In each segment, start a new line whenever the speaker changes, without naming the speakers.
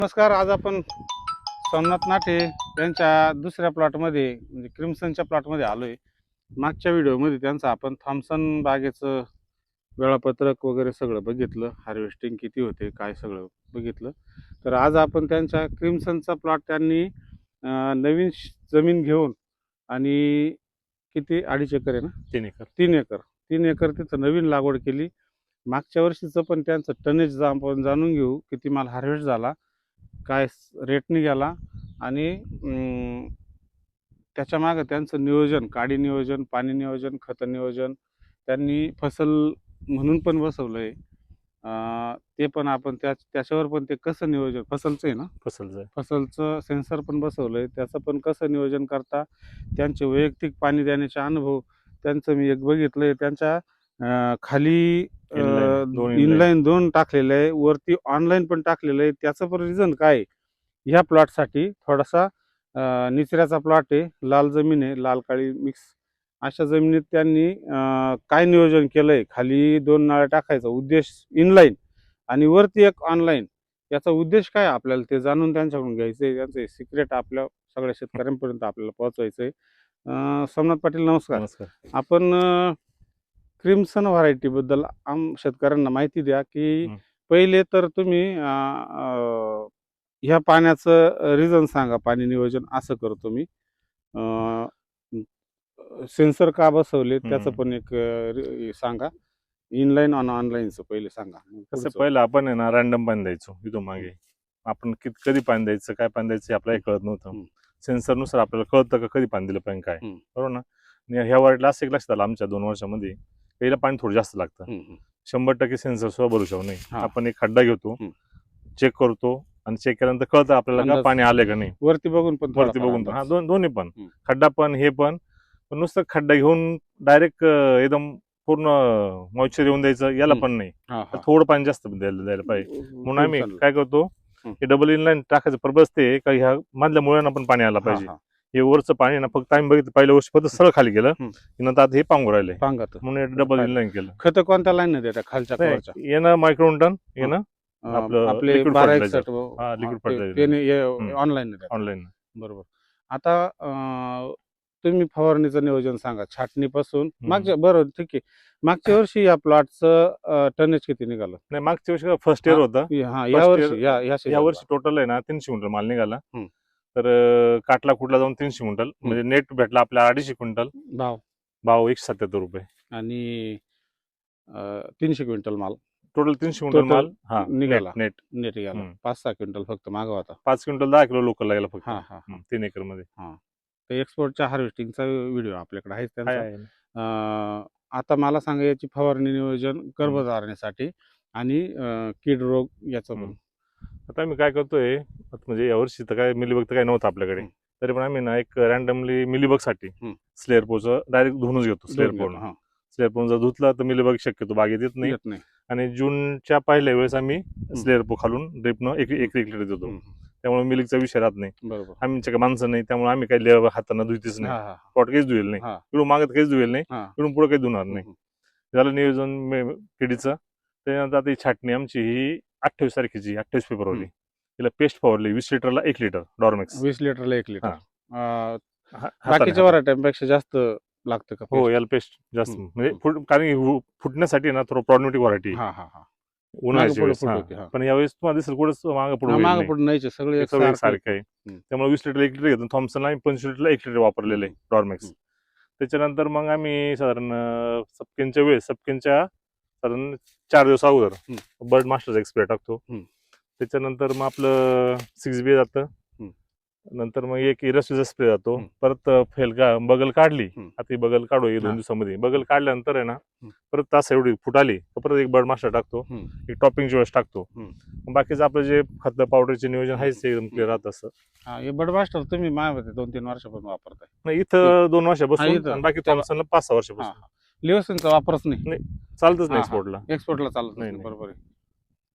नमस्कार. आज आपण सोमनाथ नाटे यांच्या दुसऱ्या प्लॉटमध्ये म्हणजे क्रिम्सनच्या प्लॉटमध्ये आलो आहे. मागच्या व्हिडिओमध्ये त्यांचं आपण थॉम्सन बागेचं वेळापत्रक वगैरे सगळं बघितलं, हार्वेस्टिंग किती होते काय सगळं बघितलं. तर आज आपण त्यांच्या क्रिम्सनचा प्लॉट त्यांनी नवीन जमीन घेऊन आणि किती 2.5 एकर आहे ना? 3 एकर तिथं नवीन लागवड केली. मागच्या वर्षीचं पण त्यांचं टनेज आपण जाणून घेऊ, किती माल हार्वेस्ट झाला, काय रेटने गेला आणि त्याच्या मागं त्यांचं नियोजन, काडी नियोजन, पाणी नियोजन, खत नियोजन त्यांनी फसल म्हणून पण बसवलं आहे. ते पण आपण त्याच्यावर पण ते कसं नियोजन फसलचं आहे ना, फसलचं सेन्सर पण बसवलं आहे. त्याचं पण कसं नियोजन करता, त्यांचे वैयक्तिक पाणी देण्याचे अनुभव त्यांचं मी एक बघितलं आहे. त्यांच्या खाली इनलाईन 2 टाकलेलं आहे, वरती ऑनलाईन पण टाकलेलं आहे. त्याचं पण रिझन काय आहे, ह्या प्लॉटसाठी थोडासा निचऱ्याचा प्लॉट आहे, लाल जमीन आहे, लाल काळी मिक्स अशा जमिनीत त्यांनी काय नियोजन केलं आहे. खाली 2 नाळ्या टाकायचा उद्देश इनलाईन आणि वरती एक ऑनलाईन. याचा उद्देश काय आपल्याला ते जाणून त्यांच्याकडून घ्यायचं आहे. त्यांचं सिक्रेट आपल्या सगळ्या शेतकऱ्यांपर्यंत आपल्याला पोहोचवायचं आहे. सोमनाथ पाटील नमस्कार. आपण क्रिम्सन व्हरायटीबद्दल शेतकऱ्यांना माहिती द्या की पहिले तर तुम्ही ह्या पाण्याचं रिझन सांगा. पाणी नियोजन असं करतो मी, सेन्सर का बसवले त्याचं पण एक सांगा. इनलाईन आणि ऑनलाईनचं पहिले सांगा.
तसं पहिलं आपण आहे ना रॅन्डम पाणी द्यायचो. इथून मागे आपण कधी पाणी द्यायचं, काय पाणी द्यायचं आपल्याला कळत नव्हतं. सेन्सरनुसार आपल्याला कळतं का कधी पाणी दिलं पाहिजे काय, बरोबर ना. आणि ह्या वारीला असं एक लक्षात आलं आमच्या 2 वर्षामध्ये, पहिलं पाणी थोडं जास्त लागतं. 100% सेन्सर सुद्धा भरू नाही. आपण एक खड्डा घेतो, चेक करतो आणि चेक केल्यानंतर कळतं आपल्याला का पाणी आले का नाही.
वरती बघून पण
हा दोन्ही पण, खड्डा पण हे पण नुसतं खड्डा घेऊन डायरेक्ट एकदम पूर्ण मॉइश्चर येऊन द्यायचं याला पण नाही. थोडं पाणी जास्त द्यायला पाहिजे. म्हणून आम्ही काय करतो, हे डबल इनलाईन टाकायचं पर्पज ते का ह्या मधल्या मुळ्यांना पण पाणी आलं पाहिजे. हे वरचं पाणी ना फक्त आम्ही बघितलं पहिल्या वर्षी फक्त सरळ खाली गेलं, नंतर आता हे पांगू राहिले म्हणून डबल इनलाईन केलं.
खत कोणत्या लाईन न देता खालच्या
येणं मायक्रोन्टन येणं
आपले
लिक्विड
ऑनलाईन. बरोबर. आता तुम्ही फवारणीचं नियोजन सांगा छाटणीपासून मागच्या. बरोबर, ठीक आहे. मागच्या वर्षी या प्लॉटचं टनेज किती निघालं?
नाही, मागच्या वर्षी फर्स्ट इयर होता.
या वर्षी
टोटल आहे ना 300 क्विंटल माल निघाला. तर काटला कुठला जाऊन 300 क्विंटल म्हणजे नेट भेटला आपल्या 250 क्विंटल. भाव 177 रुपये
आणि 300 क्विंटल माल
टोटल 300 क्विंटल माल
निघाला. नेट गेला 5-6 क्विंटल फक्त मागवा होता.
5 क्विंटल 10 किलो लोकल लागला फक्त 3 एकर मध्ये.
तर एक्सपोर्टच्या हार्वेस्टिंगचा व्हिडिओ आपल्याकडे आहेच त्यांचा. आता मला सांगा, याची फवारणी नियोजन गर्भधारणेसाठी आणि कीड रोग याचं पण.
आता आम्ही काय करतोय, म्हणजे यावर्षी तर काय मिलीबग तर काय नव्हतं आपल्याकडे, तरी पण आम्ही ना एक रॅन्डमली मिलीबग साठी स्लेअरपोचं डायरेक्ट धुवूनच घेतो. स्लेअरपोन जर धुतला तर मिलीबग शक्यतो बागेत येत नाही. आणि जूनच्या पहिल्या वेळेस आम्ही स्लेअरपो खालून ड्रिपनं एक लिटर देतो. त्यामुळे मिल्कचा विषय राहत नाही.
बरोबर.
आमच्या माणसं नाही त्यामुळे आम्ही काही हातांना धुतच नाही. पॉट काहीच धुवेल नाही, इकडून मागत काहीच धुवेल नाही, इकडून पुढे काही धुणार नाही. झालं नियोजन किडीचं. त्यानंतर आता ही छाटणी आमची ही 28 तारखेची, 28 फेब्रुवारी. तिला पेस्ट फवारली 20 लिटरला 1 लिटर डॉर्मेक्स.
20 लिटरला 1 लिटर. बाकीच्या व्हरायटीपेक्षा जास्त लागतं का?
हो, याला पेस्ट जास्त म्हणजे कारण फुटण्यासाठी ना थोडं प्रॉब्लेमॅटिक व्हरायटी उन्हाळ्याची. पण यावेळेस तुम्हाला दिसेल कुठं मागं पुढे नाही, सगळे सारखं आहे. त्यामुळे 20 लिटर 1 लिटर घेतो. थॉम्सन आम्ही 25 लिटरला 1 लिटर वापरलेलं आहे डॉर्मेक्स. त्याच्यानंतर मग आम्ही साधारण सपकेनच्या साधारण 4 दिवस अगोदर बर्ड मास्टरचा एक्सप्रे टाकतो. त्याच्यानंतर मग आपलं 6B जातं. नंतर मग एक इरस्टीचा स्प्रे जातो. परत बगल काढली, आता ही बगल काढू 2 दिवसामध्ये. बगल काढल्यानंतर आहे ना परत तास एवढी फुट आली तर परत एक बर्ड मास्टर टाकतो, एक टॉपिंगच्या वेळेस टाकतो. बाकीचं आपलं जे खत पावडरचे नियोजन आहे ते एकदम क्लिअर राहत असतं.
हे बर्ड मास्टर तुम्ही माझ्यामध्ये 2-3 वर्षापासून वापरताय?
नाही, इथं 2 वर्षापासून, बाकी थॉम्सनला 5-6 वर्षापासून.
लिओसनचा वापरच नाही,
चालतच नाही एक्सपोर्टला
चालत नाही. बरोबर आहे.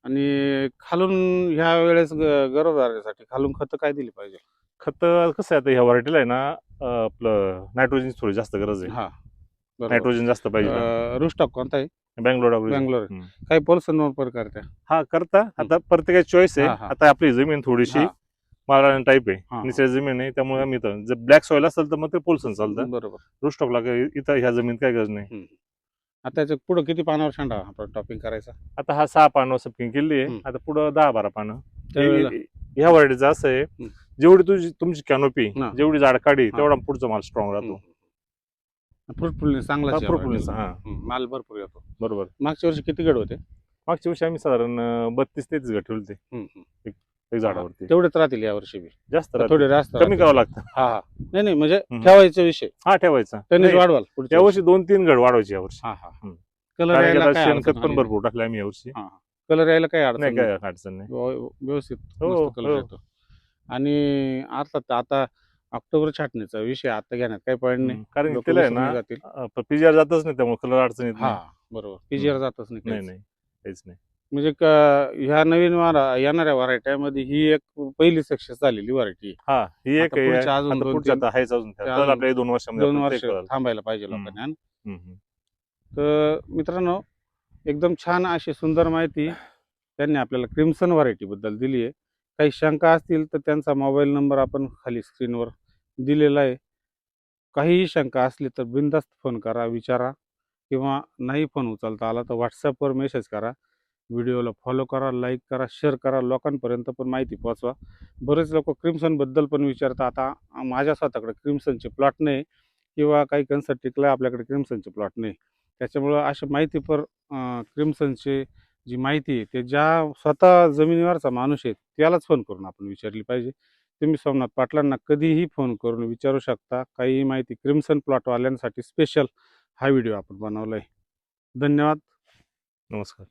आणि खालून ह्या वेळेस गर्भधारणेसाठी खालून खत काय दिली पाहिजे?
खत कसं आहे, आता ह्या व्हरायटीला आहे ना आपलं नायट्रोजन थोडी जास्त गरज आहे. नायट्रोजन जास्त पाहिजे.
रूस्टॉक कोणता आहे? बँगलोर काही पोल्सन प्रकार त्या
हा करता. आता प्रत्येकाची चॉईस आहे. आता आपली जमीन थोडीशी माळरान टाईप आहे, निसर्ग जमीन आहे, त्यामुळे आम्ही जर ब्लॅक सॉइल असेल तर मग ते पोल्सन चालतं.
बरोबर.
रूफटॉपला इथं ह्या जमीन काय गरज नाही.
आता त्याच्या पुढे किती पानावर शेंडा आपण टॉपिंग करायचा?
आता हा 6 पानं सपकिंग केली आहे. आता पुढे 10-12 पानं. ह्या व्हरायटीचं असं आहे, जेवढी तुमची कॅनोपी जेवढी जाड काढी तेवढा पुढचा माल स्ट्रॉंग राहतो.
फ्रुटफुल चांगला, माल भरपूर येतो. बरोबर. मागच्या वर्षी किती गड होते?
मागच्या वर्षी आम्ही साधारण 32-33 गट ठेवले एक झाडावरती.
तेवढेच राहतील या वर्षी बी? जास्त, थोडे जास्त
कमी करावं लागतं.
नाही म्हणजे ठेवायचा विषय.
ठेवायचा.
टनेज वाढवाल
या वर्षी 2-3 गड वाढवायचे यावर्षी.
कलर यायला
शेणखत पण भरपूर टाकले आम्ही यावर्षी.
कलर यायला काही अडचण
नाही.
व्यवस्थित कलर येतो. आणि अर्थात आता ऑक्टोबर छाटणीचा विषय आता घेण्यात काही पॉईंट नाही, कारण त्याला आहे ना
पीजीआर जातच नाही, त्यामुळे कलर अडचण येत नाही.
बरोबर. पीजीआर जातच नाही.
काहीच नाही.
म्हणजे ह्या नवीन येणाऱ्या व्हरायटीमध्ये ही एक पहिली सक्सेस झालेली व्हरायटी.
ही एक आपल्या 2 वर्ष
थांबायला पाहिजे लोकांनी. तर मित्रांनो, एकदम छान अशी सुंदर माहिती त्यांनी आपल्याला क्रिम्सन व्हरायटी बद्दल दिली आहे. काही शंका असतील तर त्यांचा मोबाईल नंबर आपण खाली स्क्रीनवर दिलेला आहे. काहीही शंका असली तर बिनधास्त फोन करा, विचारा, किंवा नाही फोन उचलता आला तर व्हॉट्सअपवर मेसेज करा. व्हिडिओला फॉलो करा, लाईक करा, शेअर करा, लोकांपर्यंत पण माहिती पोहोचवा. बरेच लोक क्रिम्सनबद्दल पण विचारतात. आता माझ्या स्वतःकडे क्रिम्सनचे प्लॉट नाही, किंवा काही कन्सल्टिकला आपल्याकडे क्रिम्सनचे प्लॉट नाही. त्याच्यामुळं अशा माहितीपर क्रिम्सनचे जी माहिती आहे ते ज्या स्वतः जमिनीवरचा माणूस आहे त्यालाच फोन करून आपण विचारली पाहिजे. तुम्ही सोमनाथ पाटलांना कधीही फोन करून विचारू शकता. काही माहिती क्रिम्सन प्लॉटवाल्यांसाठी स्पेशल हा व्हिडिओ आपण बनवला आहे. धन्यवाद.
नमस्कार.